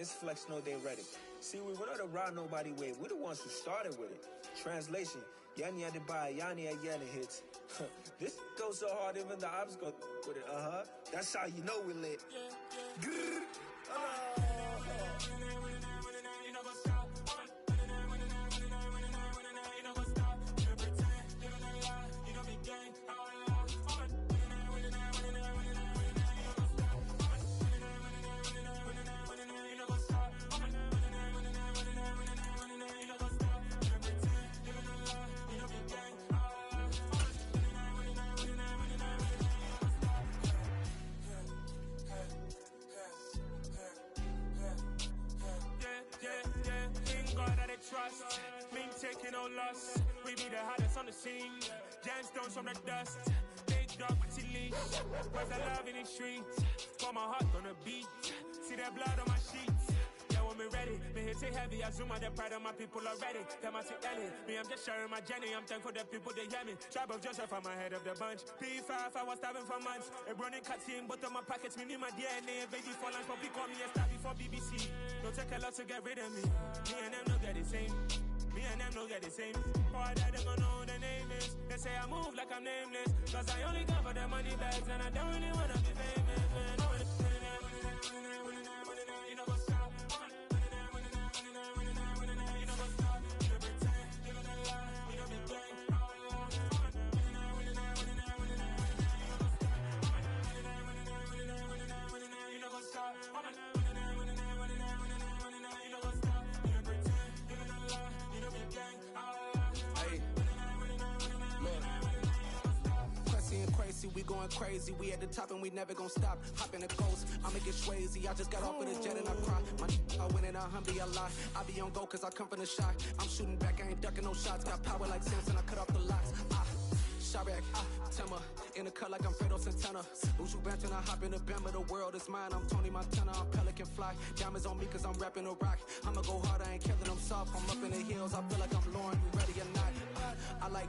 this flex know they ready. See, we went on the round nobody with. We're the ones who started with it. Translation, Yani had to buy, Yani at Yanni hits. This goes so hard, even the ops go with it. That's how you know we lit. Trust, me taking no loss. We be the hottest on the scene. Gemstones from the dust. Big dog with your leash. Where's the love in the streets? Pour my heart on the beat. See that blood on my sheets. Yeah, when me ready, me hit it heavy. I zoom out the pride of my people already. Them I see Ellie. Me, I'm just sharing my journey. I'm thankful that people they hear me. Tribe of Joseph, I'm ahead of the bunch. P5, I was starving for months. A running cutscene, but on my pockets, me need my DNA. Baby for lunch, but we call me a star before BBC. Don't take a lot to get rid of me. Me and them don't get the same. Me and them don't get the same. Boy, that they gonna know who the name is. They say I move like I'm nameless. Cause I only come for the money bags. And I don't really wanna be famous, man. You know what's up? We going crazy, we at the top and we never gonna stop. Hop in the ghost, I'ma get swayzy. I just got off of this jet and I cry. I win in a Humvee a lot. I be on go cause I come from the shot. I'm shooting back, I ain't ducking no shots. Got power like Samson, I cut off the locks. Sharek, Timmer, in the cut like I'm Fredo Santana. Uju Banton, I hop in the Bama, the world is mine. I'm Tony Montana, I'm Pelican Fly. Diamonds on me cause I'm rapping a rock. I'ma go hard, I ain't killing them soft. I'm up in the hills, I feel like I'm Lauren, you ready or not? I like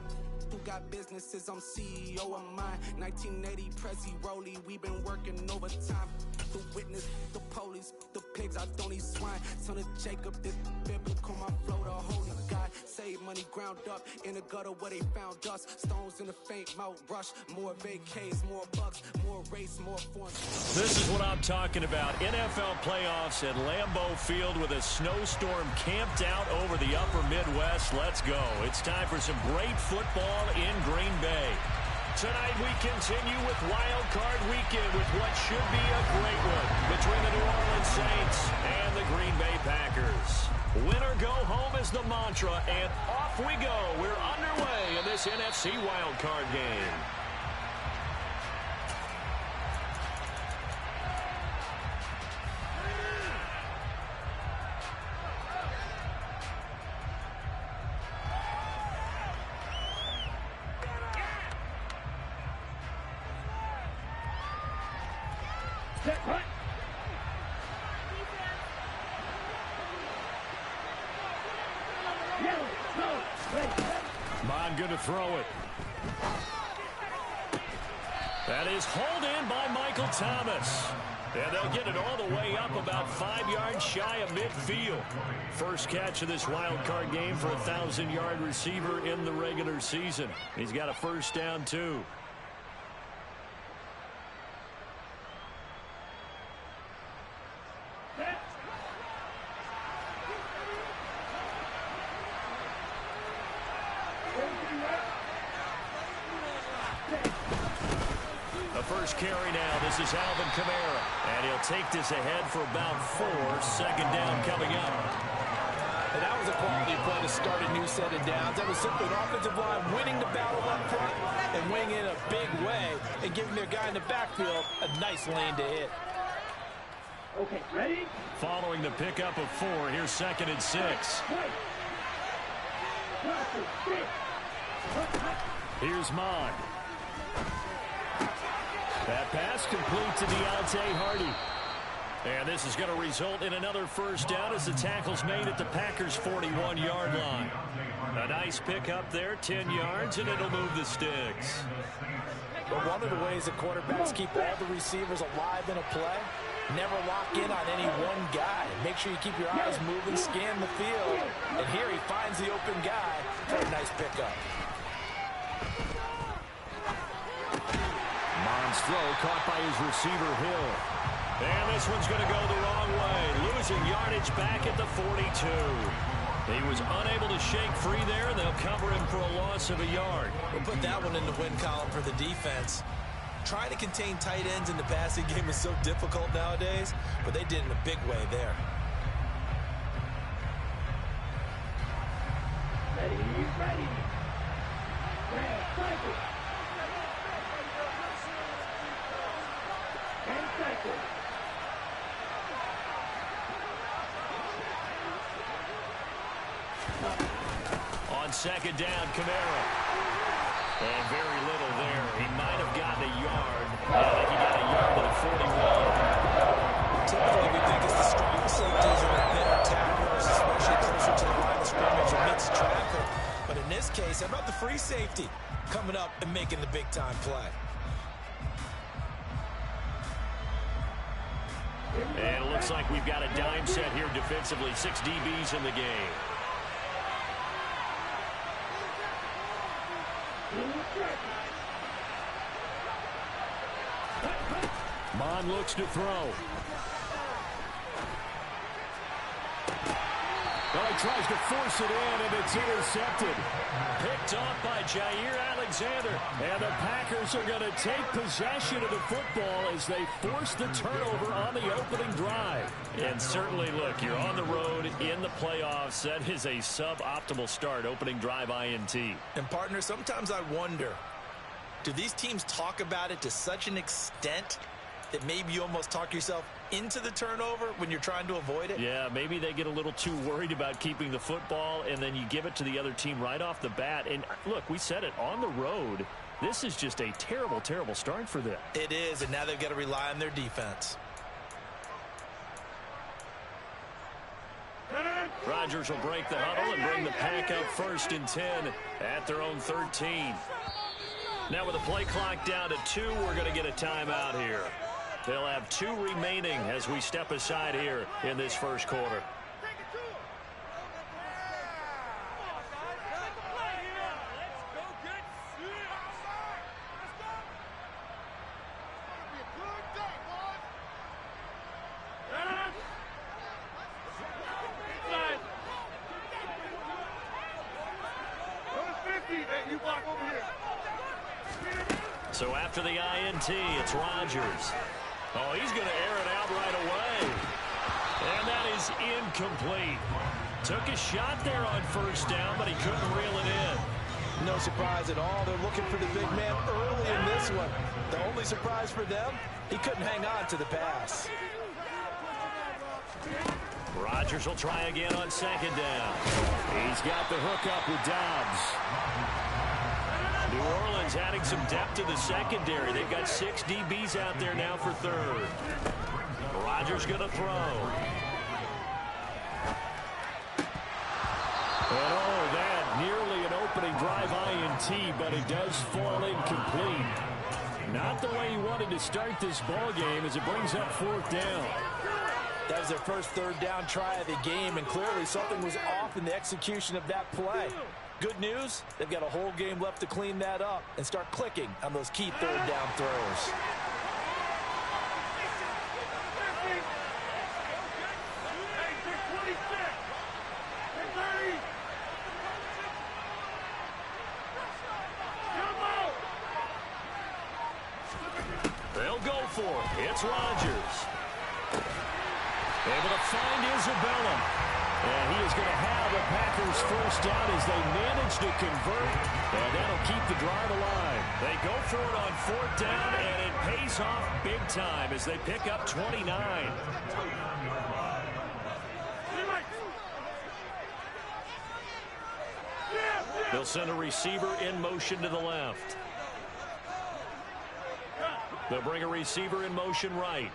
who got businesses, I'm CEO of mine. 1980 Prezi Rolly, we been working overtime. The witness, the police, the pigs, I don't eat swine. Son of Jacob, this biblical, my flow, the holy God. Save money ground up in the gutter where they found us. Stones in the faint mouth rush. More vacays, more bucks, more race, more fun. This is what I'm talking about. NFL playoffs at Lambeau Field with a snowstorm camped out over the upper Midwest. Let's go. It's time for some great football in Green Bay. Tonight we continue with Wildcard Weekend with what should be a great one between the New Orleans Saints and the Green Bay Packers. Win or go home is the mantra, and off we go. We're underway in this NFC Wildcard game. Good to throw it. That is hauled in by Michael Thomas. And they'll get it all the way up about 5 yards shy of midfield. First catch of this wild card game for a 1,000-yard receiver in the regular season. He's got a first down, too. First carry now. This is Alvin Kamara. And he'll take this ahead for about 4. Second down coming up. And that was a quality play to start a new set of downs. That was simply an offensive line winning the battle up front and winning in a big way and giving their guy in the backfield a nice lane to hit. Okay, ready? Following the pickup of 4, here's 2nd and 6. Here's Mond. That pass complete to Deontay Hardy. And this is going to result in another first down as the tackle's made at the Packers' 41-yard line. A nice pickup there, 10 yards, and it'll move the sticks. But one of the ways that quarterbacks keep all the receivers alive in a play Never lock in on any one guy. Make sure you keep your eyes moving, scan the field. And here he finds the open guy for a nice pickup. Mond's throw caught by his receiver, Hill. And this one's going to go the wrong way. Losing yardage back at the 42. He was unable to shake free there, and they'll cover him for a loss of a yard. We'll put that one in the win column for the defense. Trying to contain tight ends in the passing game is so difficult nowadays, but they did in a big way there. Ready. Red, cycle. 10 seconds. On second down, Kamara. And very little there. He might have gotten a yard. I think he got a yard to the 41. Typically, we think it's the strong safeties or the better tacklers, especially closer to the line of scrimmage amidst traffic. But in this case, how about the free safety coming up and making the big-time play? And it looks like we've got a dime set here defensively. 6 DBs in the game. Mon looks to throw. Well, he tries to force it in, and it's intercepted. Picked off by Jair Alexander. And the Packers are going to take possession of the football as they force the turnover on the opening drive. And certainly, look, you're on the road in the playoffs. That is a suboptimal start, opening drive INT. And, partner, sometimes I wonder, do these teams talk about it to such an extent that maybe you almost talk yourself into the turnover when you're trying to avoid it? Yeah, maybe they get a little too worried about keeping the football, and then you give it to the other team right off the bat. And, look, we said it, on the road, this is just a terrible, terrible start for them. It is, and now they've got to rely on their defense. Rodgers will break the huddle and bring the Pack up 1st and 10 at their own 13. Now with the play clock down to 2, we're going to get a timeout here. They'll have 2 remaining as we step aside here in this first quarter. So after the INT, it's Rodgers. Oh, he's going to air it out right away. And that is incomplete. Took a shot there on 1st down, but he couldn't reel it in. No surprise at all. They're looking for the big man early in this one. The only surprise for them, he couldn't hang on to the pass. Rodgers will try again on 2nd down. He's got the hook up with Dobbs. New Orleans adding some depth to the secondary. They've got 6 DBs out there now for 3rd. Rodgers going to throw. And oh, that nearly an opening drive INT, but it does fall incomplete. Not the way he wanted to start this ball game as it brings up 4th down. That was their first 3rd down try of the game, and clearly something was off in the execution of that play. Good news, they've got a whole game left to clean that up and start clicking on those key 3rd down throws. They'll go for it. It's Rodgers. Able to find Isabella. And he is going to have the Packers 1st down as they manage to convert. And that'll keep the drive alive. They go for it on 4th down, and it pays off big time as they pick up 29. They'll send a receiver in motion to the left. They'll bring a receiver in motion right.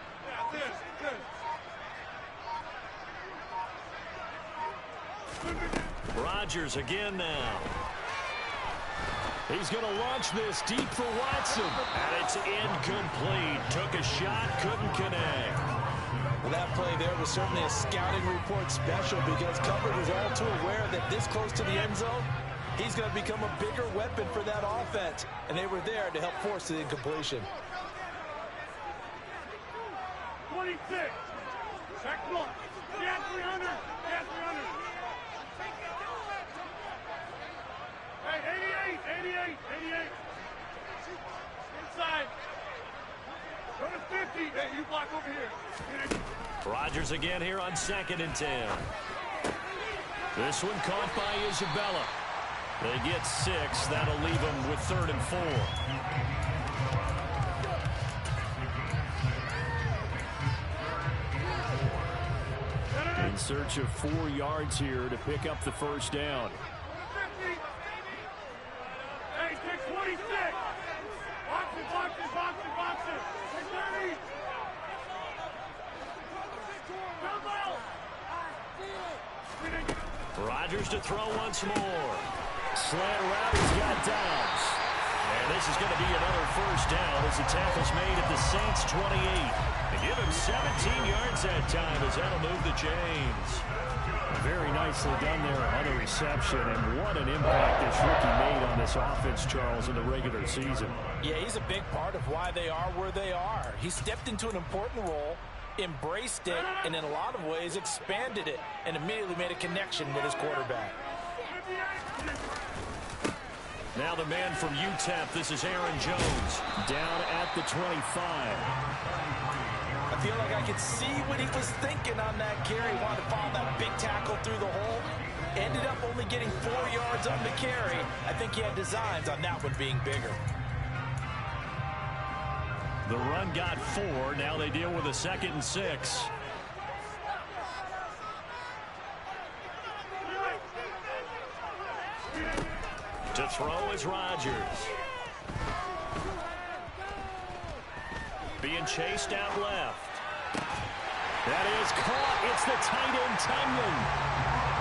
Rodgers again now. He's going to launch this deep for Watson. And it's incomplete. Took a shot, couldn't connect. That play there was certainly a scouting report special because coverage was all too aware that this close to the end zone, he's going to become a bigger weapon for that offense. And they were there to help force the incompletion. 26. Check block. Get 300. Get 300. Hey, 88. Inside. Go to 50. Hey, you block over here. Rodgers again here on 2nd and 10. This one caught by Isabella. They get 6. That'll leave them with 3rd and 4. In search of 4 yards here to pick up the first down. Hey, take 26. Box it. Take 30. Rodgers to throw once more. Slant route, he's got Downs. And this is going to be another first down as the tackle's made at the Saints 28. They give him 17 yards that time as that'll move the chains. Very nicely done there on the reception, and what an impact this rookie made on this offense, Charles, in the regular season. Yeah, he's a big part of why they are where they are. He stepped into an important role, embraced it, and in a lot of ways expanded it, and immediately made a connection with his quarterback. Now the man from UTEP, this is Aaron Jones, down at the 25. I feel like I could see what he was thinking on that carry. Wanted to follow that big tackle through the hole. Ended up only getting 4 yards on the carry. I think he had designs on that one being bigger. The run got 4. Now they deal with a 2nd and 6. To throw is Rodgers. Being chased out left. That is caught. It's the tight end, Tunyon.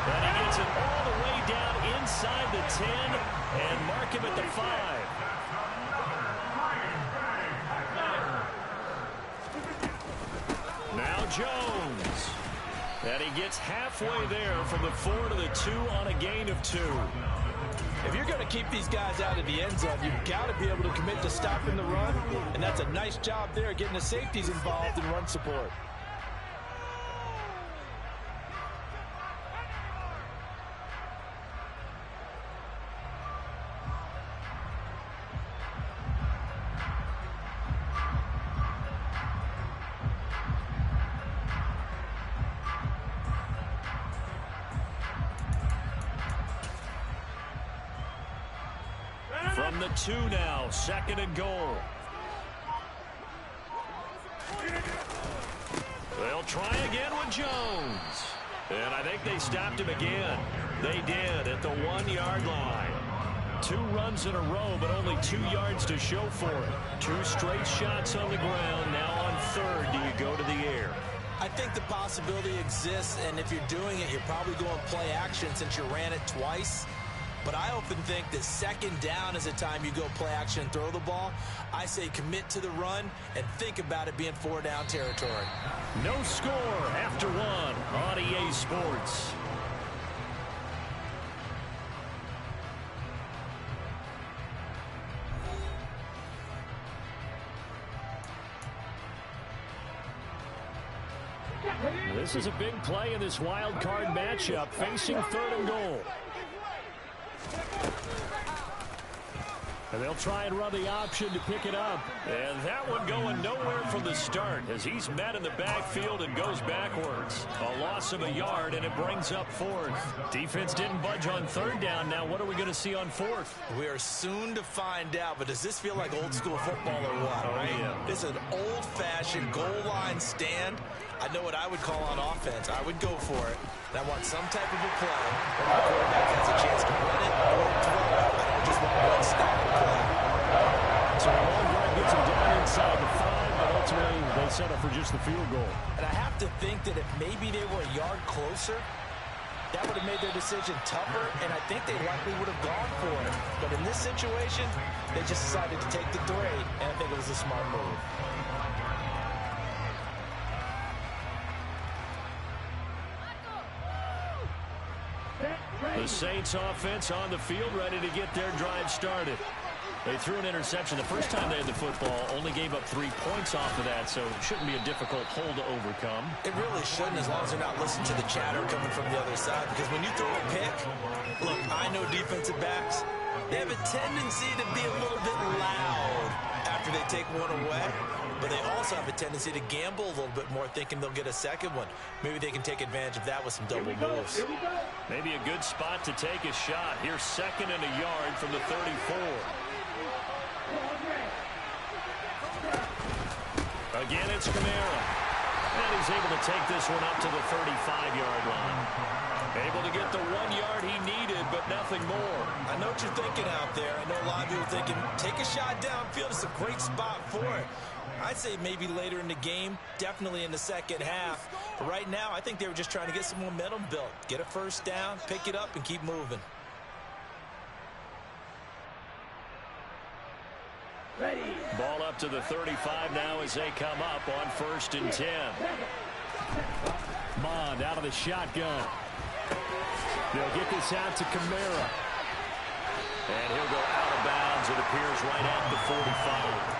And he gets it all the way down inside the 10 and mark him at the 5. Now Jones. And he gets halfway there from the 4 to the 2 on a gain of 2. If you're going to keep these guys out of the end zone, you've got to be able to commit to stopping the run, and that's a nice job there getting the safeties involved in run support. From the 2 now, 2nd and goal. They'll try again with Jones. And I think they stopped him again. They did at the 1-yard line. 2 runs in a row, but only 2 yards to show for it. 2 straight shots on the ground. Now on 3rd, do you go to the air? I think the possibility exists, and if you're doing it, you're probably going play action since you ran it twice. But I often think that 2nd down is the time you go play action and throw the ball. I say commit to the run and think about it being 4-down territory. No score after 1 on EA Sports. This is a big play in this wild card matchup, facing 3rd and goal. And they'll try and run the option to pick it up. And that one going nowhere from the start as he's met in the backfield and goes backwards. A loss of a yard, and it brings up 4th. Defense didn't budge on 3rd down. Now what are we going to see on 4th? We are soon to find out, but does this feel like old school football or what? Oh, right? Yeah. This is an old-fashioned goal line stand. I know what I would call on offense. I would go for it. And I want some type of a play where my quarterback has a chance to run it or throw it. I don't just want one snap play. So the long drive gets him down inside the 5, but ultimately they settle for just the field goal. And I have to think that if maybe they were a yard closer, that would have made their decision tougher, and I think they likely would have gone for it. But in this situation, they just decided to take the 3, and I think it was a smart move. The Saints offense on the field, ready to get their drive started. They threw an interception the first time they had the football, only gave up 3 points off of that, so it shouldn't be a difficult hole to overcome. It really shouldn't, as long as they're not listening to the chatter coming from the other side, because when you throw a pick, look, I know defensive backs, they have a tendency to be a little bit loud after they take one away, but they also have a tendency to gamble a little bit more, thinking they'll get a second one. Maybe they can take advantage of that with some double moves. Maybe a good spot to take a shot. Here's 2nd and a yard from the 34. Again, it's Kamara. And he's able to take this one up to the 35-yard line. Able to get the 1 yard he needed, but nothing more. I know what you're thinking out there. I know a lot of you are thinking, take a shot downfield. It's a great spot for it. I'd say maybe later in the game, definitely in the second half. But right now, I think they were just trying to get some momentum built. Get a first down, pick it up, and keep moving. Ready. Ball up to the 35 now as they come up on 1st and 10. Mond out of the shotgun. They'll get this out to Kamara. And he'll go out of bounds. It appears right at the 45.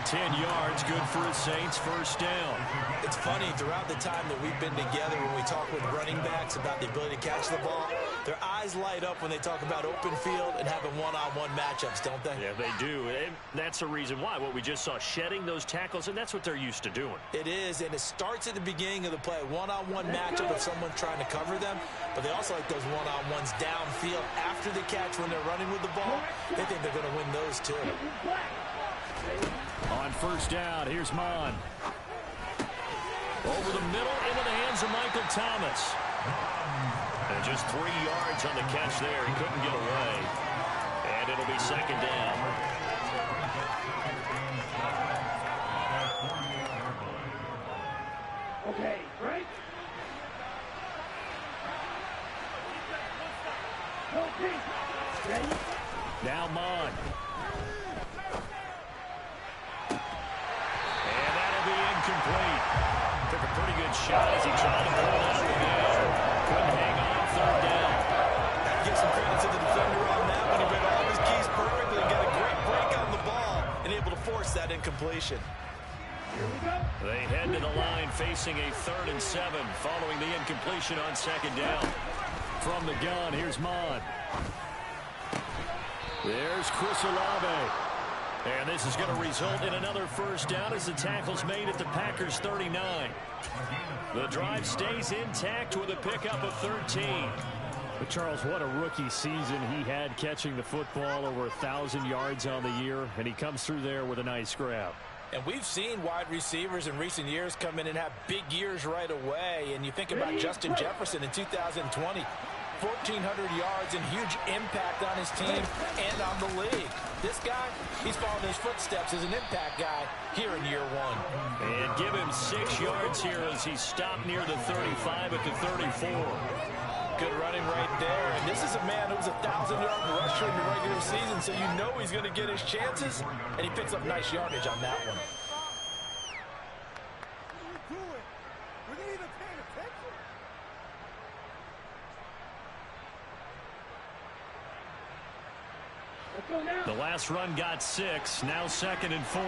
10 yards, good for his Saints, first down. It's funny, throughout the time that we've been together, when we talk with running backs about the ability to catch the ball, their eyes light up when they talk about open field and having one-on-one matchups, don't they? Yeah, they do. And that's the reason why. What we just saw, shedding those tackles, and that's what they're used to doing. It is, and it starts at the beginning of the play. One-on-one matchup of someone trying to cover them, but they also like those one-on-ones downfield after the catch when they're running with the ball. They think they're going to win those, too. On 1st down, here's Mond. Over the middle, into the hands of Michael Thomas. And just 3 yards on the catch there. He couldn't get away. And it'll be 2nd down. Okay, break. Ready? Now Mond. Incomplete. Took a pretty good shot as he tried to pull it out of the air. Couldn't hang on 3rd down. Have to give some credit to the defender on that one. He read all of his keys perfectly and got a great break on the ball and able to force that incompletion. They head to the line facing a 3rd and 7 following the incompletion on 2nd down. From the gun, here's Mond. There's Chris Olave. And this is going to result in another first down as the tackle's made at the Packers' 39. The drive stays intact with a pickup of 13. But Charles, what a rookie season he had, catching the football, over 1,000 yards on the year, and he comes through there with a nice grab. And we've seen wide receivers in recent years come in and have big years right away. And you think about Justin Jefferson in 2020. 1,400 yards and huge impact on his team and on the league. This guy, he's following his footsteps as an impact guy here in year 1. And give him 6 yards here as he stopped near the 35 at the 34. Good running right there. And this is a man who was a 1,000-yard rusher in the regular season, so you know he's going to get his chances, and he picks up nice yardage on that one. The last run got 6, now 2nd and 4.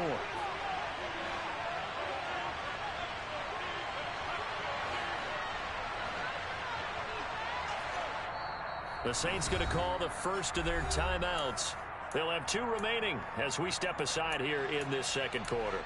The Saints going to call the first of their timeouts. They'll have 2 remaining as we step aside here in this 2nd quarter.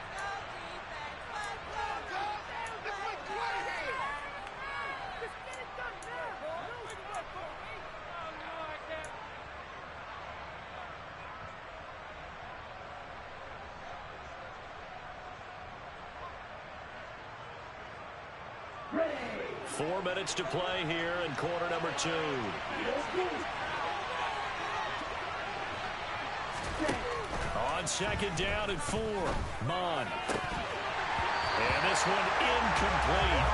Ready. 4 minutes to play here in quarter number 2. On 2nd down and 4. Mond. And this one incomplete.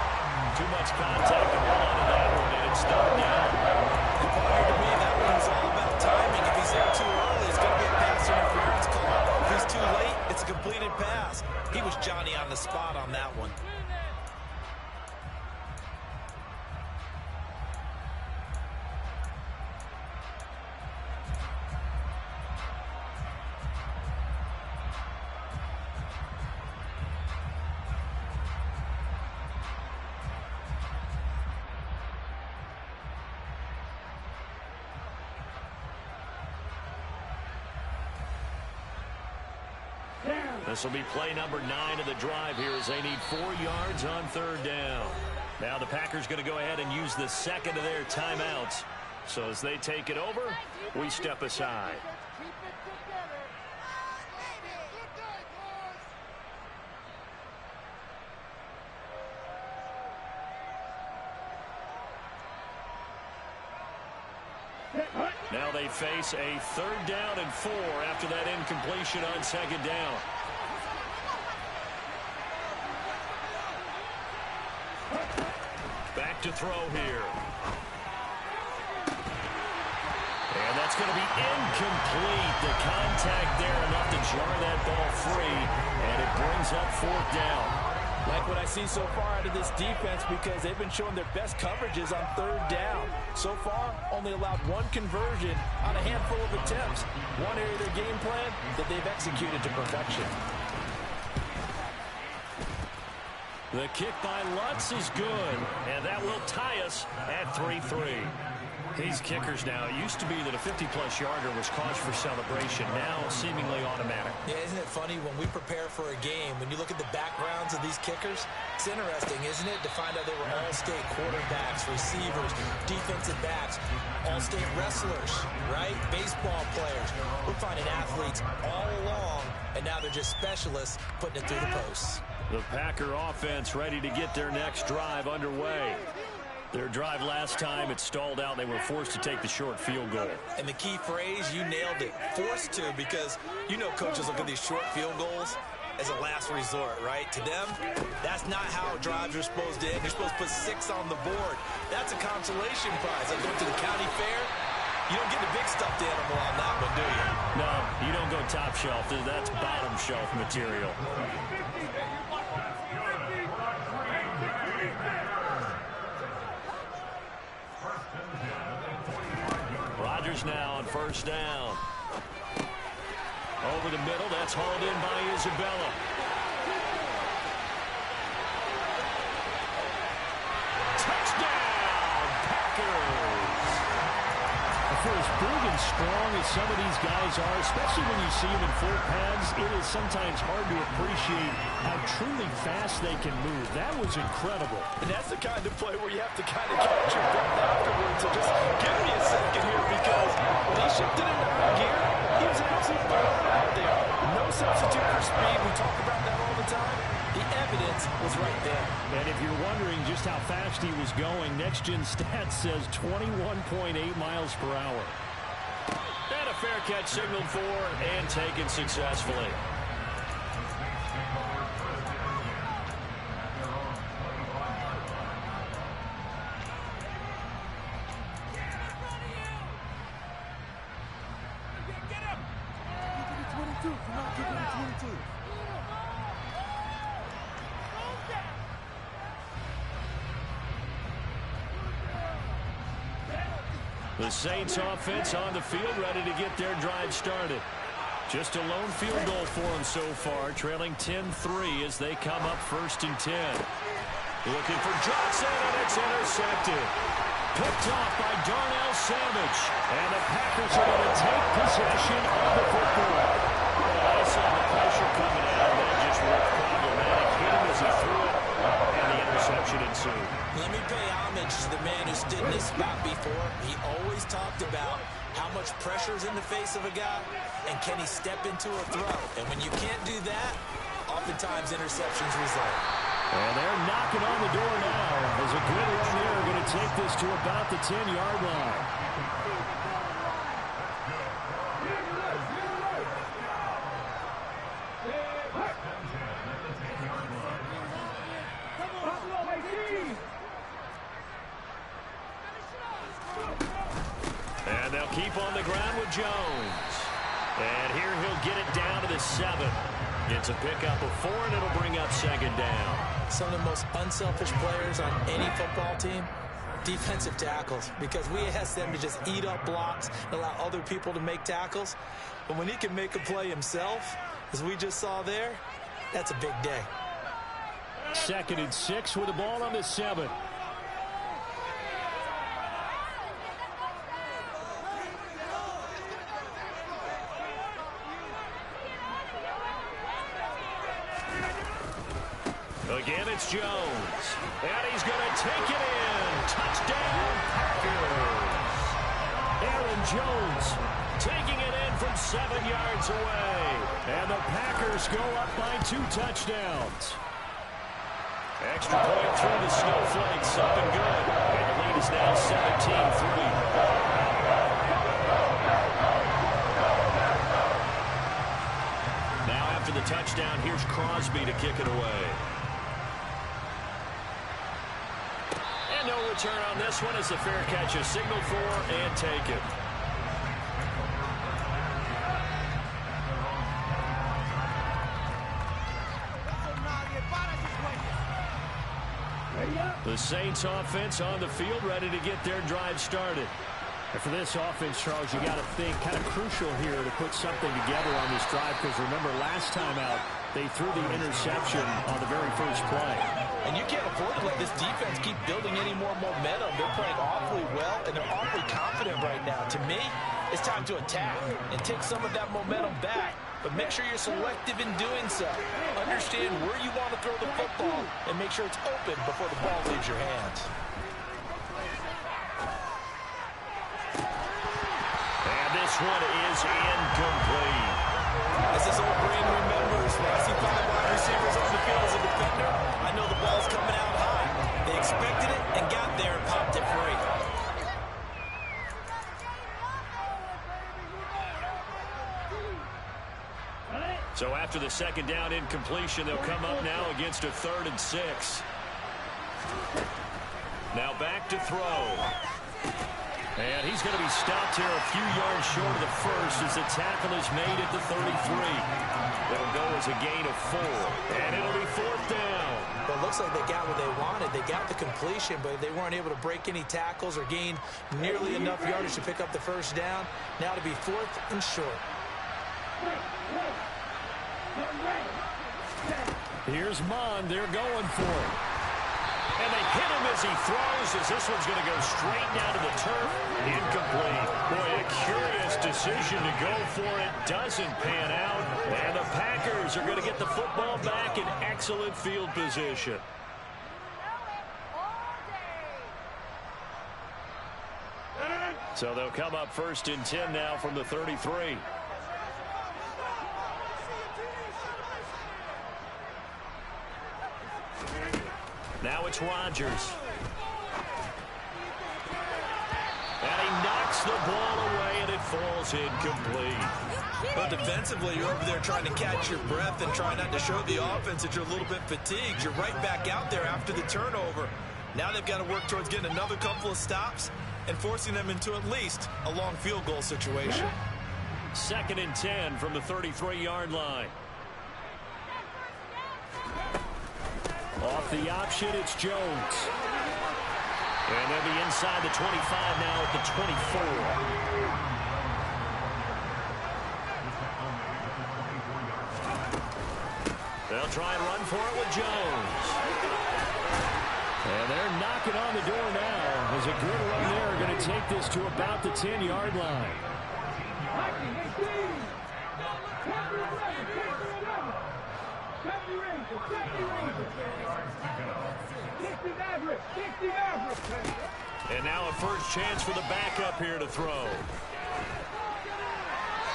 Too much contact to hold on to that one, and it's 3rd down. To me, that one's all about timing. If he's there too early, it's going to be a pass interference call. If he's too late, it's a completed pass. He was Johnny on the spot on that one. This will be play number 9 of the drive here as they need 4 yards on 3rd down. Now the Packers going to go ahead and use the second of their timeouts. So as they take it over, we step aside. Now they face a 3rd down and 4 after that incompletion on 2nd down. Back to throw here. And that's going to be incomplete. The contact there enough to jar that ball free, and it brings up 4th down. Like what I see so far out of this defense, because they've been showing their best coverages on 3rd down. So far, only allowed 1 conversion on a handful of attempts. One area of their game plan that they've executed to perfection. The kick by Lutz is good, and that will tie us at 3-3. These kickers now, it used to be that a 50-plus yarder was cause for celebration, now seemingly automatic. Yeah, isn't it funny when we prepare for a game, when you look at the backgrounds of these kickers, it's interesting, isn't it, to find out they were all-state quarterbacks, receivers, defensive backs, all-state wrestlers, right? Baseball players. We're finding athletes all along, and now they're just specialists putting it through the posts. The Packer offense ready to get their next drive underway. Their drive last time, it stalled out. They were forced to take the short field goal. And the key phrase, you nailed it, forced to, because you know coaches look at these short field goals as a last resort, right? To them, that's not how drives are supposed to end. You're supposed to put 6 on the board. That's a consolation prize. Like going to the county fair, you don't get the big stuffed animal on that one, do you? No, you don't go top shelf. That's bottom shelf material. Rodgers now on 1st down. Over the middle, that's hauled in by Isabella. Touchdown, Packers! For as big and strong as some of these guys are, especially when you see them in full pads, it is sometimes hard to appreciate how truly fast they can move. That was incredible. And that's the kind of play where you have to kind of catch your breath afterwards. So just give me a second here, because when he shifted into high gear, he was absolutely flying out there. No substitute for speed. We talk about that all the time. The evidence was right there. And if you're wondering just how fast he was going, Next Gen Stats says 21.8 miles per hour. And a fair catch signaled for and taken successfully. The Saints offense on the field, ready to get their drive started. Just a lone field goal for them so far, trailing 10-3 as they come up 1st and 10. Looking for Johnson, and it's intercepted. Picked off by Darnell Savage. And the Packers are going to take possession of the football. Well, I saw the pressure coming out. That just looked problematic. Hit him as he threw it, and the interception ensued. Let me pay homage to the man who stood in this spot before. He always talked about how much pressure is in the face of a guy, and can he step into a throw. And when you can't do that, oftentimes interceptions result. And they're knocking on the door now. As a good run there, going to take this to about the 10-yard line. And they'll keep on the ground with Jones. And here he'll get it down to the 7. It's a pickup of 4, and it'll bring up 2nd down. Some of the most unselfish players on any football team, defensive tackles, because we ask them to just eat up blocks and allow other people to make tackles. But when he can make a play himself, as we just saw there, that's a big day. 2nd and 6 with the ball on the 7. It's Jones. And he's going to take it in. Touchdown, Packers. Aaron Jones taking it in from 7 yards away. And the Packers go up by 2 touchdowns. Extra point through the snowflakes. Something good. And the lead is now 17-3. After the touchdown, here's Crosby to kick it away. And no return on this one as the fair catch is signaled for and taken. The Saints offense on the field, ready to get their drive started. And for this offense, Charles, you got to think kind of crucial here to put something together on this drive, because remember last time out they threw the interception on the very first play. And you can't afford to let this defense keep building any more momentum. They're playing awfully well, and they're awfully confident right now. To me, it's time to attack and take some of that momentum back. But make sure you're selective in doing so. Understand where you want to throw the football and make sure it's open before the ball leaves your hands. And this one is incomplete. As this old brain remembers, when I see 5 wide receivers on the field as a defender, I know the ball's coming out high. They expected it and got there and popped it free. So after the second down incompletion, they'll come up now against a 3rd and 6. Now back to throw. And he's going to be stopped here a few yards short of the first as the tackle is made at the 33. It'll go as a gain of 4. And it'll be 4th down. Well, it looks like they got what they wanted. They got the completion, but they weren't able to break any tackles or gain nearly enough yardage to pick up the first down. Now to be 4th and short. Here's Mond. They're going for it. And they hit him as he throws, as this one's going to go straight down to the turf. Incomplete. Boy, a curious decision to go for it. Doesn't pan out. And the Packers are going to get the football back in excellent field position. So they'll come up 1st and 10 now from the 33. Now it's Rodgers. And he knocks the ball away, and it falls incomplete. But defensively, you're over there trying to catch your breath and try not to show the offense that you're a little bit fatigued. You're right back out there after the turnover. Now they've got to work towards getting another couple of stops and forcing them into at least a long field goal situation. 2nd and 10 from the 33-yard line. Off the option, it's Jones. And they'll be inside the 25 now at the 24. They'll try and run for it with Jones. And they're knocking on the door now. There's a good run there. Going to take this to about the 10-yard line. And now a first chance for the backup here to throw.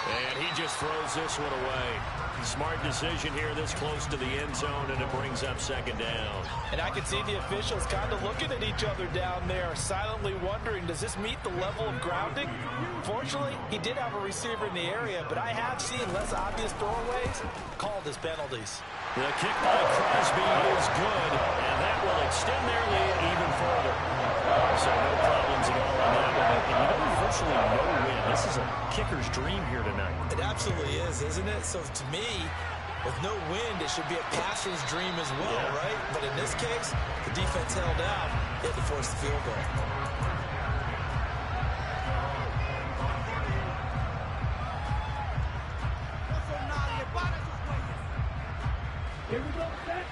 And he just throws this one away. Smart decision here this close to the end zone, and it brings up 2nd down. And I can see the officials kind of looking at each other down there, silently wondering, does this meet the level of grounding? Fortunately, he did have a receiver in the area, but I have seen less obvious throwaways called as penalties. The kick by Crosby is good, and that will extend their lead even further. So no problems at all on that one. And you know, virtually no win. This is a kicker's dream here tonight. It absolutely is, isn't it? So to me, with no wind, it should be a passer's dream as well, right? But in this case, the defense held out. They had to force the field goal. Here we go, set.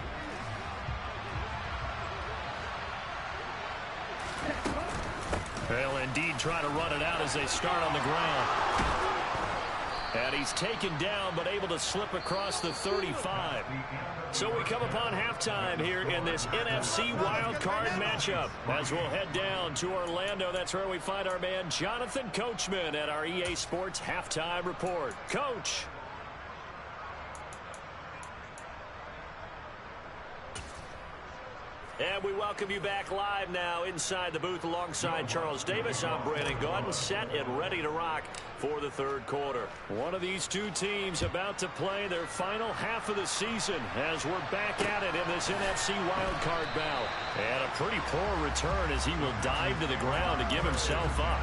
They'll indeed try to run it out as they start on the ground. And he's taken down but able to slip across the 35. So we come upon halftime here in this NFC Wildcard matchup. As we'll head down to Orlando, that's where we find our man Jonathan Coachman at our EA Sports Halftime Report. Coach. And we welcome you back live now inside the booth alongside Charles Davis. I'm Brandon Gaudin, set and ready to rock for the third quarter. One of these two teams about to play their final half of the season as we're back at it in this NFC wildcard bout. And a pretty poor return as he will dive to the ground to give himself up.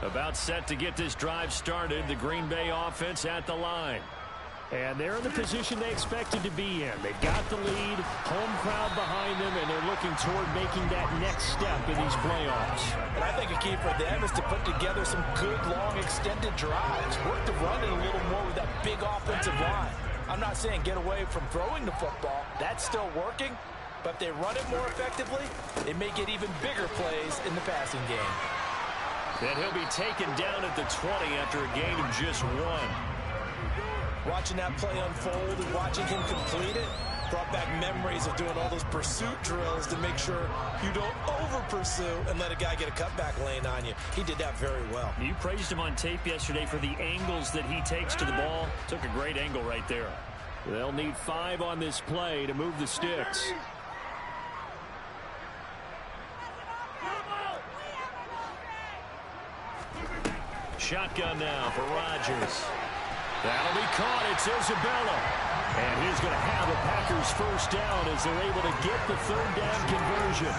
About set to get this drive started. The Green Bay offense at the line. And they're in the position they expected to be in. They've got the lead, home crowd behind them, and they're looking toward making that next step in these playoffs. And I think a key for them is to put together some good, long, extended drives. Work to run it a little more with that big offensive line. I'm not saying get away from throwing the football. That's still working. But if they run it more effectively, they may get even bigger plays in the passing game. And he'll be taken down at the 20 after a gain of just 1. Watching that play unfold and watching him complete it brought back memories of doing all those pursuit drills to make sure you don't over-pursue and let a guy get a cutback lane on you. He did that very well. You praised him on tape yesterday for the angles that he takes to the ball. Took a great angle right there. They'll need 5 on this play to move the sticks. Shotgun now for Rodgers. That'll be caught. It's Isabella. And he's going to have the Packers first down as they're able to get the third down conversion.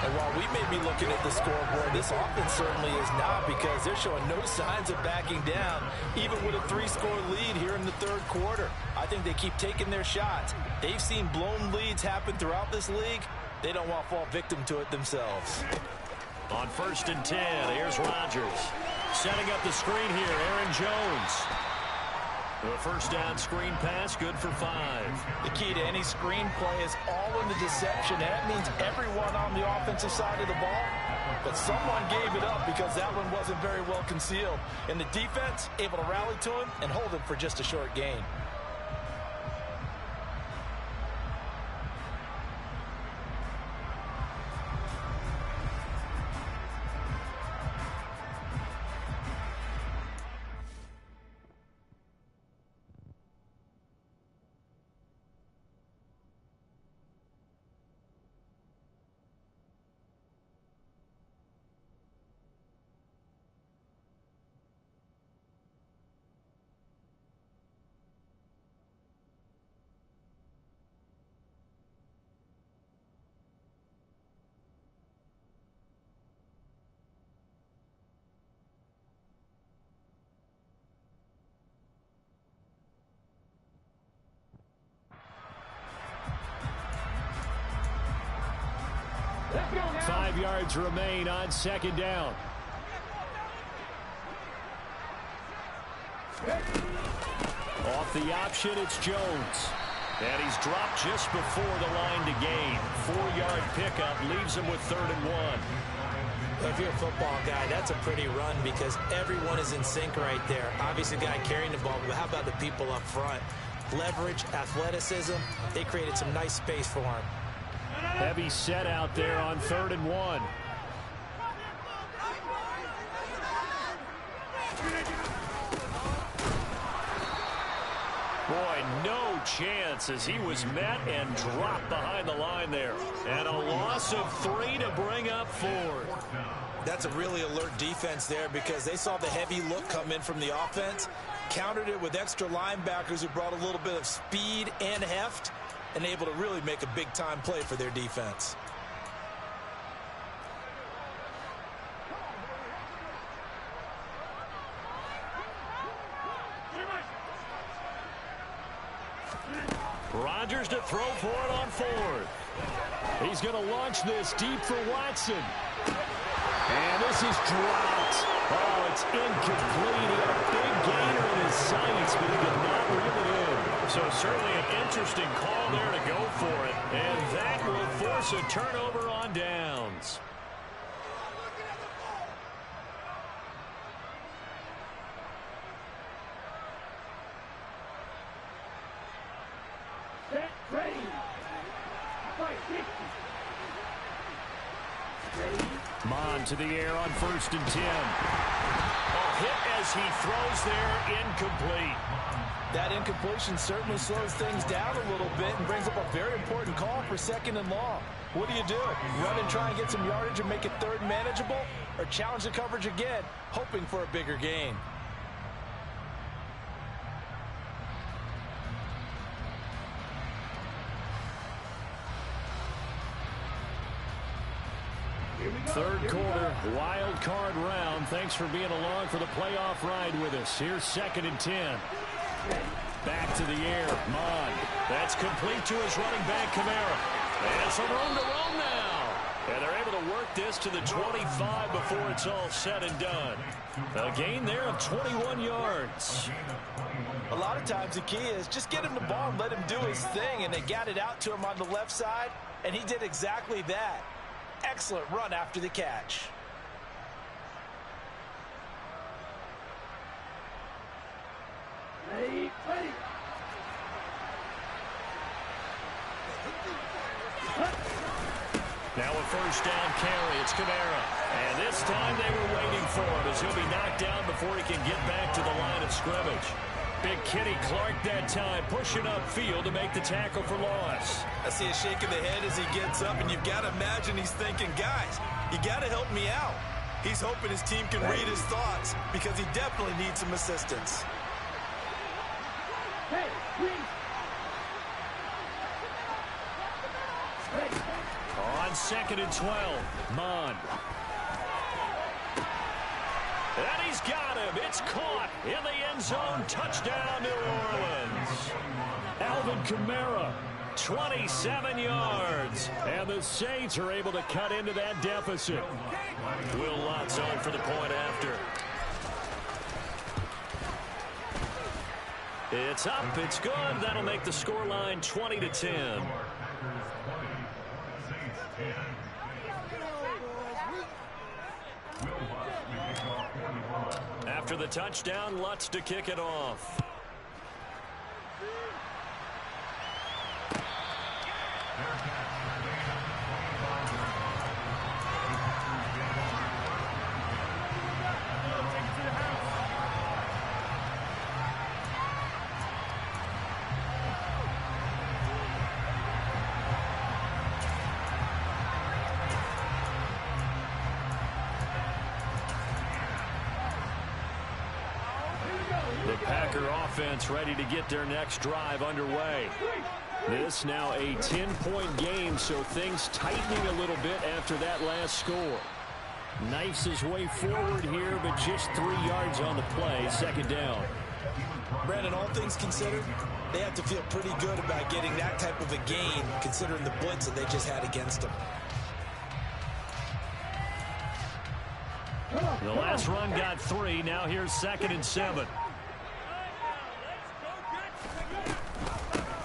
And while we may be looking at the scoreboard, this offense certainly is not, because they're showing no signs of backing down, even with a 3-score lead here in the third quarter. I think they keep taking their shots. They've seen blown leads happen throughout this league. They don't want to fall victim to it themselves. On 1st and 10, here's Rodgers. Setting up the screen here, Aaron Jones. The first down screen pass, good for 5. The key to any screen play is all in the deception. And that means everyone on the offensive side of the ball. But someone gave it up because that one wasn't very well concealed. And the defense able to rally to him and hold him for just a short gain. Five yards remain on second down. Off the option, it's Jones. And he's dropped just before the line to gain. 4-yard pickup leaves him with 3rd and 1. If you're a football guy, that's a pretty run because everyone is in sync right there. Obviously, the guy carrying the ball, but how about the people up front? Leverage, athleticism, they created some nice space for him. Heavy set out there on 3rd and 1. Boy, no chance as he was met and dropped behind the line there. And a loss of 3 to bring up 4. That's a really alert defense there because they saw the heavy look come in from the offense, countered it with extra linebackers who brought a little bit of speed and heft, and able to really make a big-time play for their defense. Rodgers to throw for it on 4th. He's going to launch this deep for Watson. And this is dropped. Oh, it's incomplete. He had a big gainer in his sights, but he did not reel it in. So certainly an interesting call there to go for it. And that will force a turnover on downs. Set, ready. Fight, 50. Mon to the air on 1st and 10. A hit as he throws there, incomplete. That incompletion certainly slows things down a little bit and brings up a very important call for 2nd and long. What do? Run and try and get some yardage and make it 3rd and manageable? Or challenge the coverage again, hoping for a bigger gain? Third quarter, wild card round. Thanks for being along for the playoff ride with us. Here's 2nd and 10. Back to the air, Mon. That's complete to his running back, Kamara. And some room to roam now. And they're able to work this to the 25 before it's all said and done. A gain there of 21 yards. A lot of times the key is just get him the ball and let him do his thing, and they got it out to him on the left side, and he did exactly that. Excellent run after the catch. Ready. Now a 1st down carry. It's Kamara. And this time they were waiting for him as he'll be knocked down before he can get back to the line of scrimmage. Big Kenny Clark that time pushing upfield to make the tackle for loss. I see a shake of the head as he gets up, and you've got to imagine he's thinking, guys, you got to help me out. He's hoping his team can read his thoughts because he definitely needs some assistance. Hey, please. On 2nd and 12, Mon. And he's got him. It's caught in the end zone. Touchdown, New Orleans. Alvin Kamara, 27 yards. And the Saints are able to cut into that deficit. Will Lutz on for the point after. It's up. It's good. That'll make the scoreline 20-10. After the touchdown, Lutz to kick it off. The Packer offense ready to get their next drive underway. This now a 10-point game, so things tightening a little bit after that last score. Knifes his way forward here, but just 3 yards on the play. 2nd down. Brandon, all things considered, they have to feel pretty good about getting that type of a gain, considering the blitz that they just had against them. The last run got 3. Now here's 2nd and 7.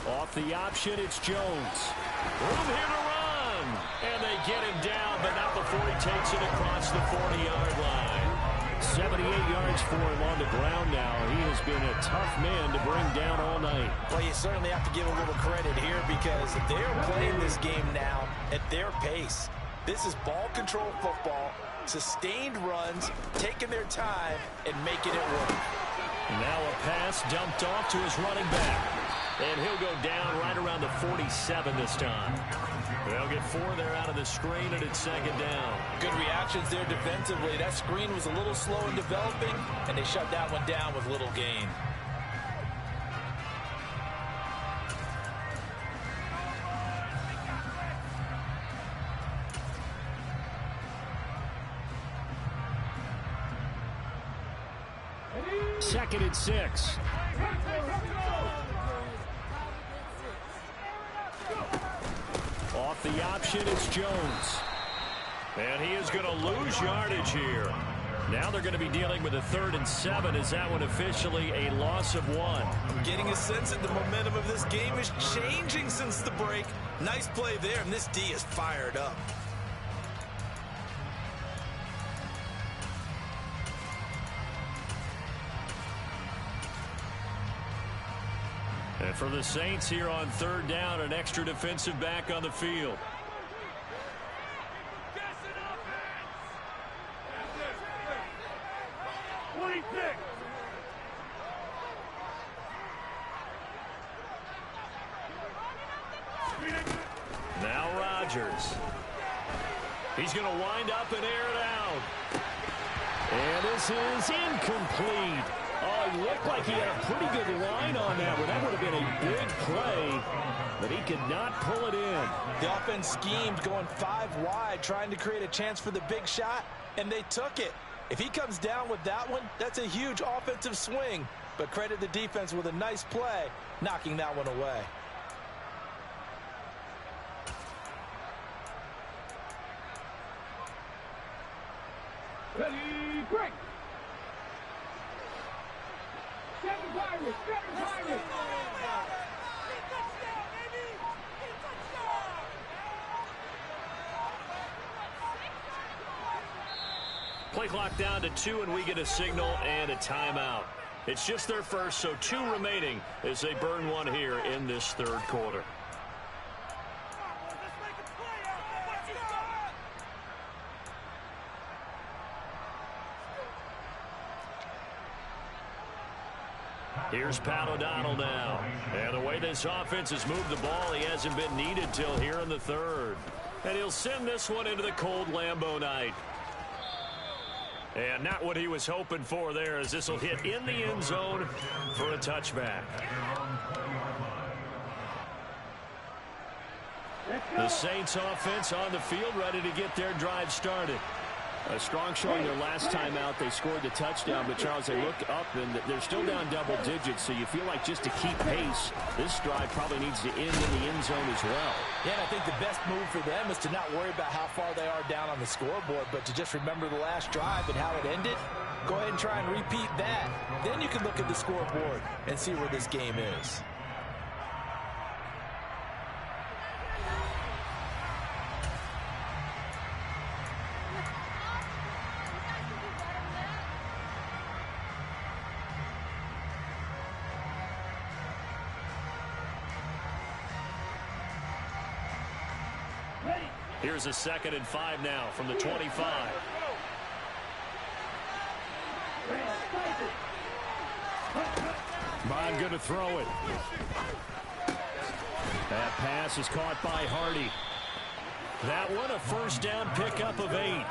Off the option, it's Jones. Room here to run. And they get him down, but not before he takes it across the 40-yard line. 78 yards for him on the ground now. He has been a tough man to bring down all night. Well, you certainly have to give a little credit here because they're playing this game now at their pace. This is ball control football, sustained runs, taking their time, and making it work. Now a pass dumped off to his running back. And he'll go down right around the 47 this time. They'll get 4 there out of the screen, and it's 2nd down. Good reactions there defensively. That screen was a little slow in developing, and they shut that one down with little gain. Second and 6. Off the option, it's Jones. And he is going to lose yardage here. Now they're going to be dealing with a 3rd and 7. Is that one officially a loss of 1? I'm getting a sense that the momentum of this game is changing since the break. Nice play there, and this D is fired up. And for the Saints here on 3rd down, an extra defensive back on the field. Now Rodgers. He's going to wind up and air it out. And this is incomplete. Oh, he looked like he had a pretty good line on that one. That would have been a big play, but he could not pull it in. The offense schemed going 5 wide, trying to create a chance for the big shot, and they took it. If he comes down with that one, that's a huge offensive swing. But credit the defense with a nice play, knocking that one away. Ready, break! Seven Pirates! Play clock down to 2, and we get a signal and a timeout. It's just their first, so 2 remaining as they burn one here in this 3rd quarter. Here's Pat O'Donnell now. And the way this offense has moved the ball, he hasn't been needed till here in the 3rd. And he'll send this one into the cold Lambeau night. And not what he was hoping for there, as this will hit in the end zone for a touchback. The Saints offense on the field, ready to get their drive started. A strong showing their last time out. They scored the touchdown, but Charles, they look up and they're still down double digits, so you feel like just to keep pace, this drive probably needs to end in the end zone as well. Yeah, and I think the best move for them is to not worry about how far they are down on the scoreboard, but to just remember the last drive and how it ended. Go ahead and try and repeat that. Then you can look at the scoreboard and see where this game is. Here's a 2nd and 5 now from the 25. Bond going to throw it. That pass is caught by Hardy. That one a 1st down pickup of 8.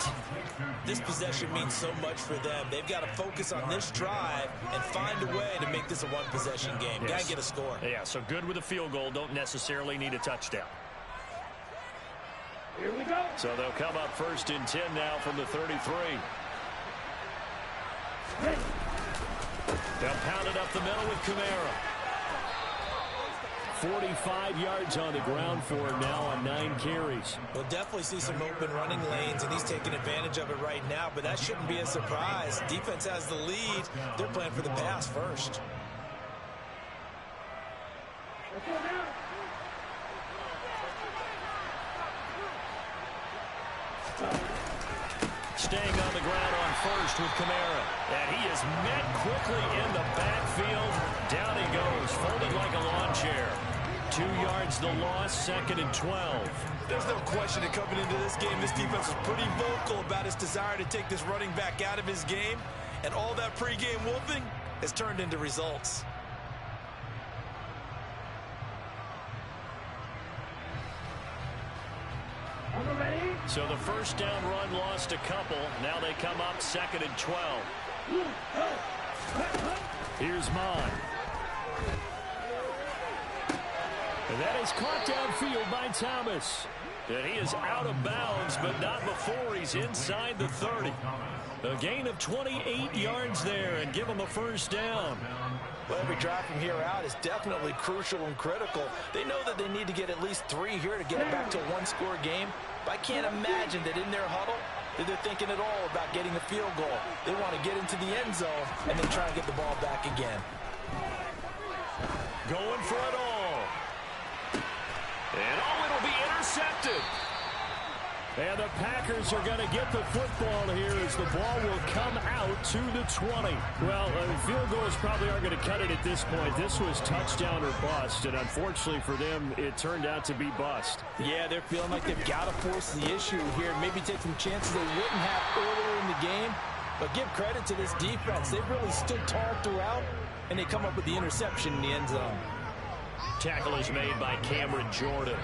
This possession means so much for them. They've got to focus on this drive and find a way to make this a 1-possession game. Yes. Got to get a score. Yeah, so good with a field goal. Don't necessarily need a touchdown. Here we go. So they'll come up 1st and 10 now from the 33. They'll pound it up the middle with Kamara. 45 yards on the ground for him now on 9 carries. We'll definitely see some open running lanes, and he's taking advantage of it right now, but that shouldn't be a surprise. Defense has the lead. They're playing for the pass first. Let's go now. Staying on the ground on 1st with Kamara. And he is met quickly in the backfield. Down he goes, folded like a lawn chair. 2 yards the loss, 2nd and 12. There's no question that coming into this game, this defense was pretty vocal about its desire to take this running back out of his game. And all that pregame wolfing has turned into results. So the 1st down run lost a couple. Now they come up 2nd and 12. Here's Mon. And that is caught downfield by Thomas. And he is out of bounds, but not before he's inside the 30. A gain of 28 yards there, and give him a 1st down. Well, every drive from here out is definitely crucial and critical. They know that they need to get at least 3 here to get it back to a 1-score game. But I can't imagine that in their huddle, that they're thinking at all about getting a field goal. They want to get into the end zone and then try and get the ball back again. Going for it all. And it'll be intercepted. And the Packers are going to get the football here as the ball will come out to the 20. Well, field goals probably aren't going to cut it at this point. This was touchdown or bust, and unfortunately for them, it turned out to be bust. Yeah, they're feeling like they've got to force the issue here and maybe take some chances they wouldn't have earlier in the game. But give credit to this defense. They've really stood tall throughout, and they come up with the interception in the end zone. Tackle is made by Cameron Jordan.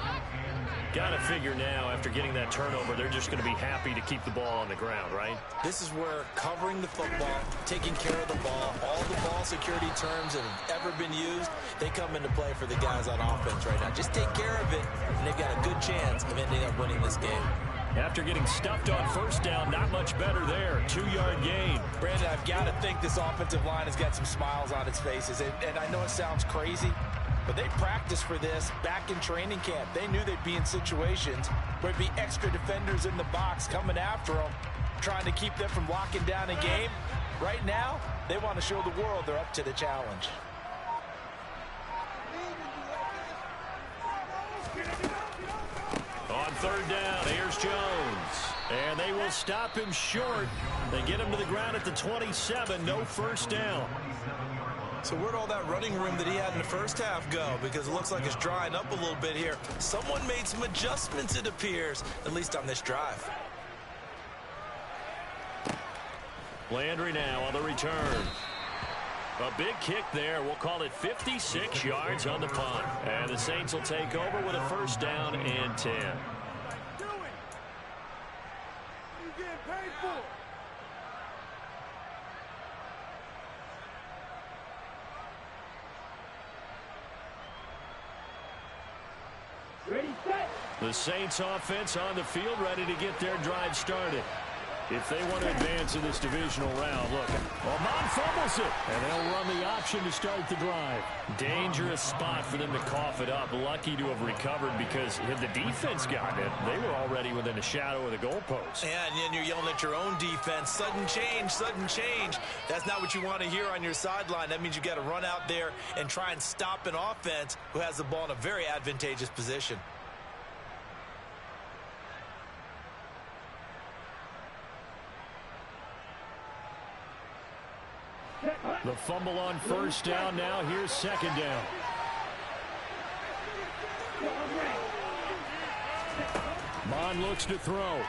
Got to figure now, after getting that turnover, they're just going to be happy to keep the ball on the ground, right? This is where covering the football, taking care of the ball, all the ball security terms that have ever been used, they come into play for the guys on offense right now. Just take care of it, and they've got a good chance of ending up winning this game. After getting stuffed on first down, not much better there. 2-yard gain. Brandon, I've got to think this offensive line has got some smiles on its faces. And I know it sounds crazy, but they practiced for this back in training camp. They knew they'd be in situations where there'd be extra defenders in the box coming after them, trying to keep them from locking down a game. Right now, they want to show the world they're up to the challenge. On third down, here's Jones. And they will stop him short. They get him to the ground at the 27. No first down. So where'd all that running room that he had in the first half go? Because it looks like it's drying up a little bit here. Someone made some adjustments, it appears, at least on this drive. Landry now on the return. A big kick there. We'll call it 56 yards on the punt. And the Saints will take over with a first down and 10. The Saints offense on the field, ready to get their drive started. If they want to advance in this divisional round, look, Amon fumbles it, and they'll run the option to start the drive. Dangerous spot for them to cough it up. Lucky to have recovered because had the defense gotten it, they were already within a shadow of the goalpost. Yeah, and then you're yelling at your own defense. Sudden change, sudden change. That's not what you want to hear on your sideline. That means you've got to run out there and try and stop an offense who has the ball in a very advantageous position. The fumble on first down. Now here's second down. Mon looks to throw.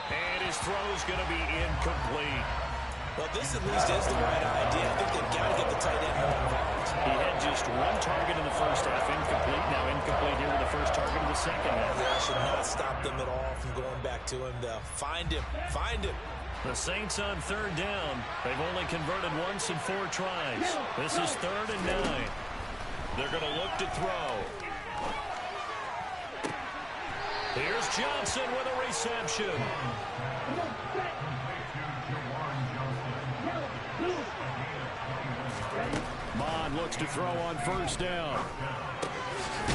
And his throw's going to be incomplete. Well, this at least is the right idea. I think they've got to get the tight end more involved. He had just one target in the first half, incomplete. Now incomplete here with the first target in the second half. That should not stop them at all from going back to him. They'll find him. Find him. The Saints on third down. They've only converted once in 4 tries. This is 3rd and 9. They're going to look to throw. Here's Johnson with a reception. Mon looks to throw on first down.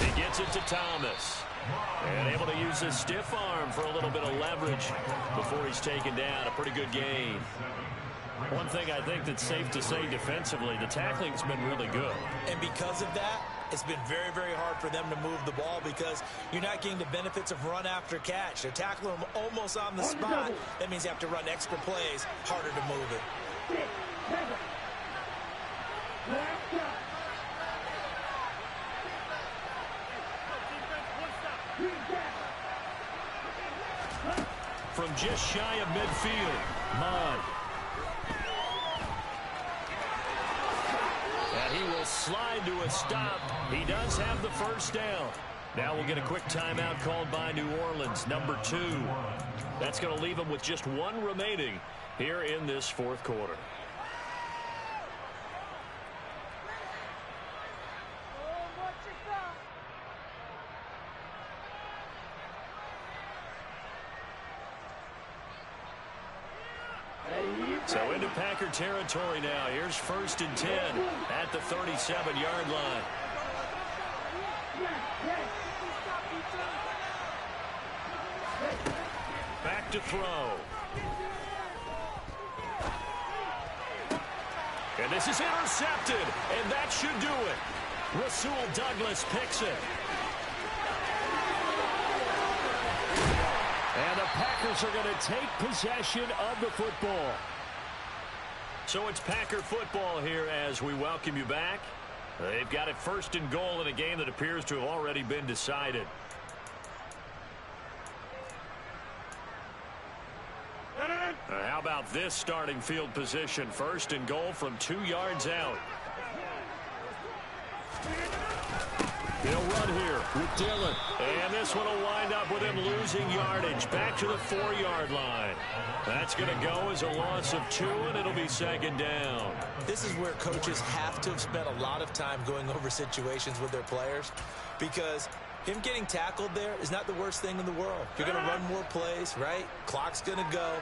He gets it to Thomas. And able to use his stiff arm for a little bit of leverage before he's taken down. A pretty good gain. One thing I think that's safe to say defensively, the tackling's been really good. And because of that, it's been very, very hard for them to move the ball because you're not getting the benefits of run after catch. They're tackling them almost on the spot. That means you have to run extra plays, harder to move it. From just shy of midfield, Mon. And he will slide to a stop. He does have the first down. Now we'll get a quick timeout called by New Orleans, number 2. That's going to leave them with just 1 remaining here in this 4th quarter. So into Packer territory now. Here's 1st and 10 at the 37-yard line. to throw. And this is intercepted, and that should do it. Rasul Douglas picks it. And the Packers are going to take possession of the football. So it's Packer football here as we welcome you back. They've got it first and goal in a game that appears to have already been decided. How about this starting field position? First and goal from 2 yards out. He'll run here with Dillon. And this one will wind up with him losing yardage. Back to the 4-yard line. That's going to go as a loss of 2, and it'll be second down. This is where coaches have to have spent a lot of time going over situations with their players, because him getting tackled there is not the worst thing in the world. You're going to run more plays, right? Clock's going to go.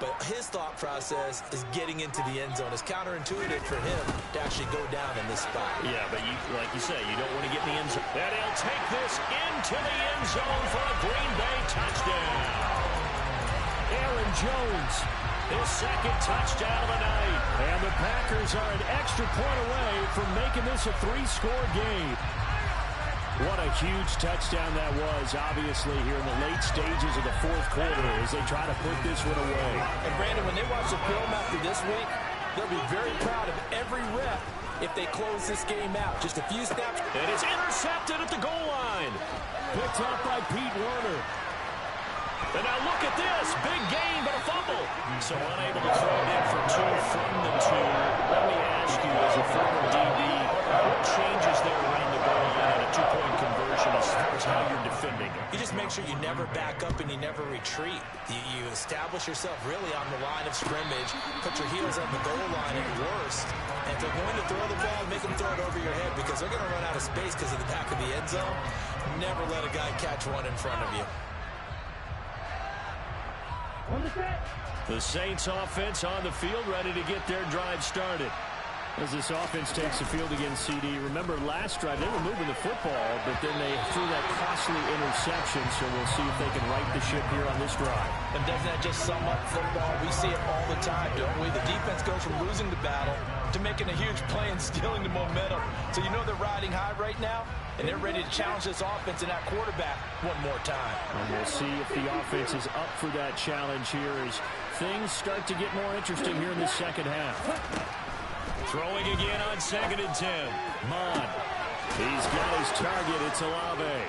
But his thought process is getting into the end zone. It's counterintuitive for him to actually go down in this spot. Yeah, but like you say, you don't want to get in the end zone. And he'll take this into the end zone for a Green Bay touchdown. Aaron Jones, his second touchdown of the night. And the Packers are an extra point away from making this a 3-score game. What a huge touchdown that was, obviously, here in the late stages of the fourth quarter as they try to put this one away. And, Brandon, when they watch the film after this week, they'll be very proud of every rep if they close this game out. Just a few snaps. And it's intercepted at the goal line. Picked up by Pete Werner. And now look at this. Big gain, but a fumble. So unable to throw it in for 2 from the 2. Let me ask you, as a former DB, what changes there around the goal line on a 2-point conversion as far as how you're defending it? You just make sure you never back up and you never retreat. You establish yourself really on the line of scrimmage, put your heels on the goal line at worst, and if they're going to throw the ball, make them throw it over your head because they're going to run out of space because of the back of the end zone. Never let a guy catch one in front of you. The Saints offense on the field, ready to get their drive started. As this offense takes the field against CD. Remember, last drive, they were moving the football, but then they threw that costly interception, so we'll see if they can right the ship here on this drive. And doesn't that just sum up football? We see it all the time, don't we? The defense goes from losing the battle to making a huge play and stealing the momentum. So you know they're riding high right now, and they're ready to challenge this offense and that quarterback one more time. And we'll see if the offense is up for that challenge here as things start to get more interesting here in the second half. Throwing again on 2nd and 10. Mon. He's got his target. It's Olave.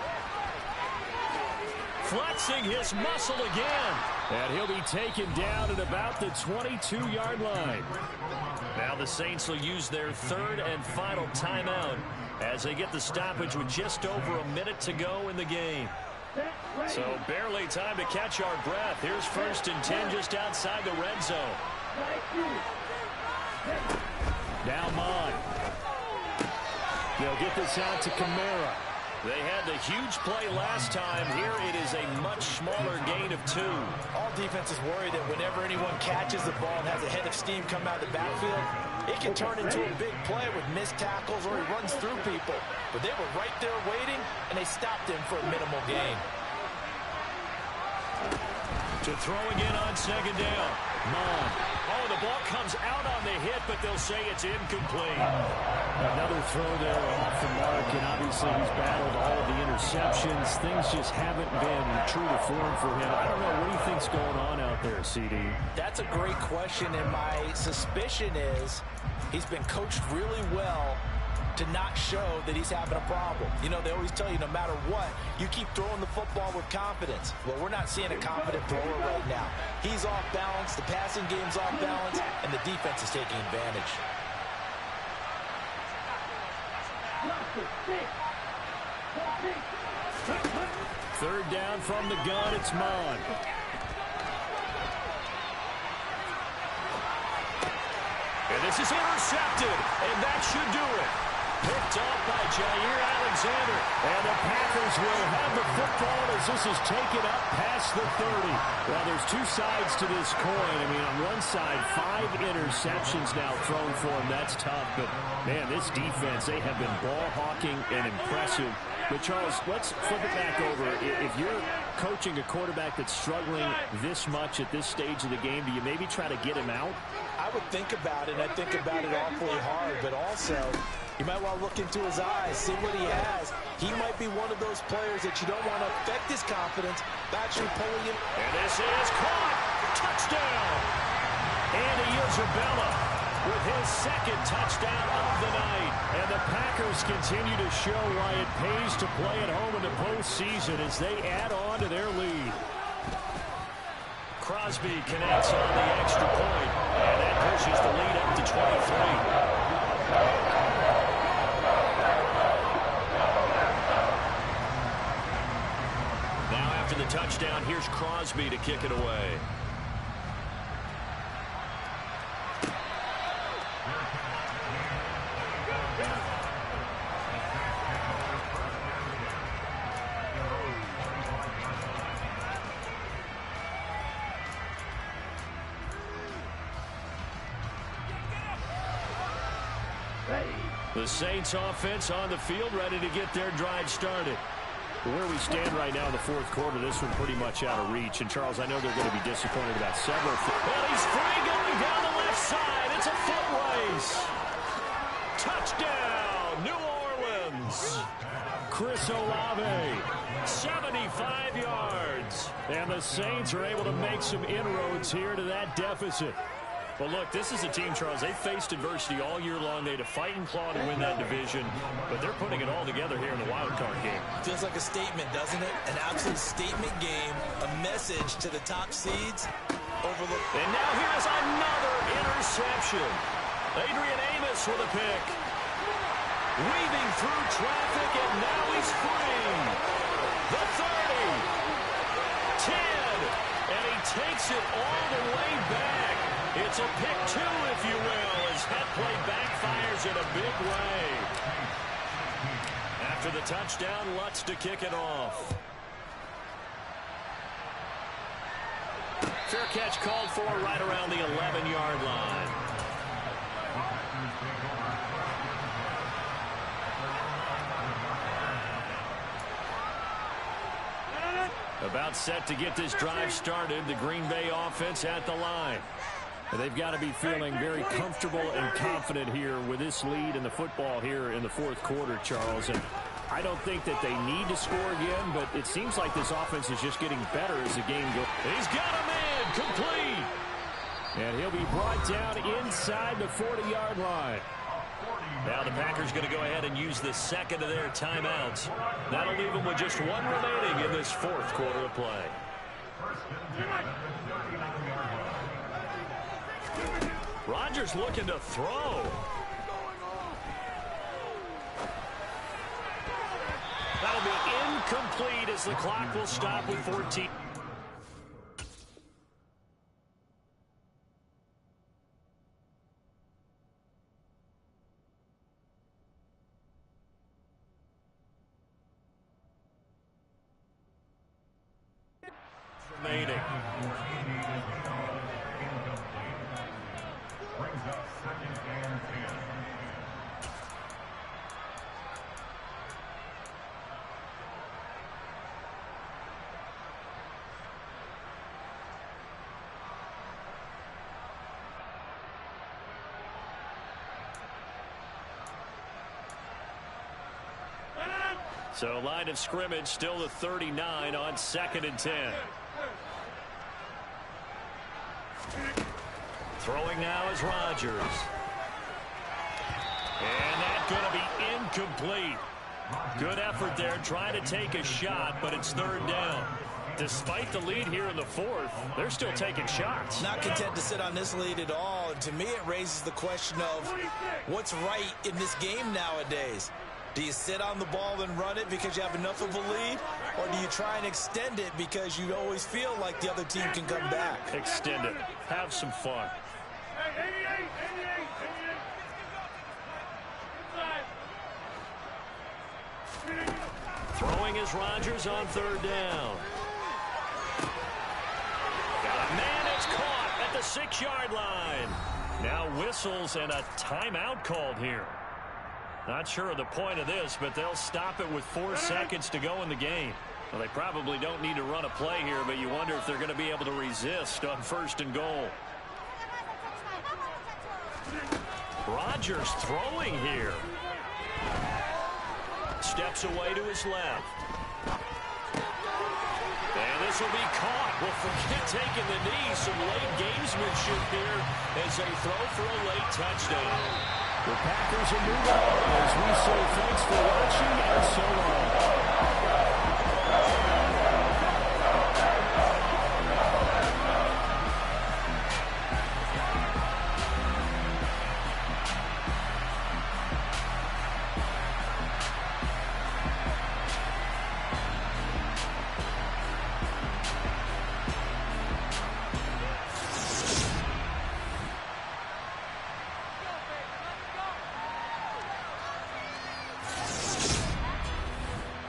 Flexing his muscle again. And he'll be taken down at about the 22-yard line. Now the Saints will use their 3rd and final timeout as they get the stoppage with just over a minute to go in the game. So barely time to catch our breath. Here's 1st and 10 just outside the red zone. Now Mon. They'll get this out to Kamara. They had the huge play last time. Here it is a much smaller gain of 2. All defenses worry that whenever anyone catches the ball and has a head of steam come out of the backfield, it can turn into a big play with missed tackles or he runs through people. But they were right there waiting, and they stopped him for a minimal gain. To throw again on 2nd down. Mon. Oh, the ball comes out on the hit, but they'll say it's incomplete. Another throw there off the mark, and obviously he's battled all of the interceptions. Things just haven't been true to form for him. I don't know. What do you think's going on out there, CD? That's a great question, and my suspicion is he's been coached really well to not show that he's having a problem. You know, they always tell you no matter what, you keep throwing the football with confidence. Well, we're not seeing a confident thrower right now. He's off balance, the passing game's off balance, and the defense is taking advantage. Third down from the gun, it's Mon. And this is intercepted, and that should do it. Picked up by Jair Alexander. And the Packers will have the football as this is taken up past the 30. Well, there's 2 sides to this coin. I mean, on one side, 5 interceptions now thrown for him. That's tough. But, man, this defense, they have been ball hawking and impressive. But, Charles, let's flip it back over. If you're coaching a quarterback that's struggling this much at this stage of the game, do you maybe try to get him out? I would think about it, and I think about it awfully hard, but also you might want to look into his eyes, see what he has. He might be one of those players that you don't want to affect his confidence by actually pulling him. And this is caught. Touchdown. Andy Isabella with his second touchdown of the night. And the Packers continue to show why it pays to play at home in the postseason as they add on to their lead. Crosby connects on the extra point, and that pushes the lead up to 23. After the touchdown, here's Crosby to kick it away. The Saints offense on the field, ready to get their drive started. Where we stand right now in the fourth quarter, this one pretty much out of reach. And, Charles, I know they're going to be disappointed about several. Well, he's free going down the left side. It's a foot race. Touchdown, New Orleans. Chris Olave, 75 yards. And the Saints are able to make some inroads here to that deficit. Well, look, this is a team, Charles, they faced adversity all year long. They had to fight and claw to win that division, but they're putting it all together here in the Wildcard game. Feels like a statement, doesn't it? An absolute statement game, a message to the top seeds. Overlooked. And now here's another interception. Adrian Amos with a pick. Weaving through traffic, and now he's free. The 30. 10. And he takes it all the way back. It's a pick two, if you will, as that play backfires in a big way. After the touchdown, Lutz to kick it off. Fair catch called for right around the 11-yard line. About set to get this drive started, the Green Bay offense at the line. They've got to be feeling very comfortable and confident here with this lead in the football here in the fourth quarter, Charles. And I don't think that they need to score again, but it seems like this offense is just getting better as the game goes. He's got a man complete. And he'll be brought down inside the 40-yard line. Now the Packers going to go ahead and use the second of their timeouts. That'll leave them with just one remaining in this fourth quarter of play. Rodgers looking to throw. That'll be incomplete as the clock will stop with 14. Remaining. So line of scrimmage still the 39 on 2nd and 10. Throwing now is Rodgers. And that's going to be incomplete. Good effort there, trying to take a shot, but it's 3rd down. Despite the lead here in the fourth, they're still taking shots. Not content to sit on this lead at all. And to me, it raises the question of what's right in this game nowadays. Do you sit on the ball and run it because you have enough of a lead? Or do you try and extend it because you always feel like the other team can come back? Extend it. Have some fun. Throwing is Rodgers on 3rd down. Got a man that's caught at the 6-yard line. Now whistles and a timeout called here. Not sure of the point of this, but they'll stop it with 4 seconds to go in the game. Well, they probably don't need to run a play here, but you wonder if they're going to be able to resist on 1st and goal. Rodgers throwing here. Steps away to his left. And this will be caught. Well, forget taking the knee. Some late gamesmanship here as they throw for a late touchdown. The Packers are moving on as we say thanks for watching, and so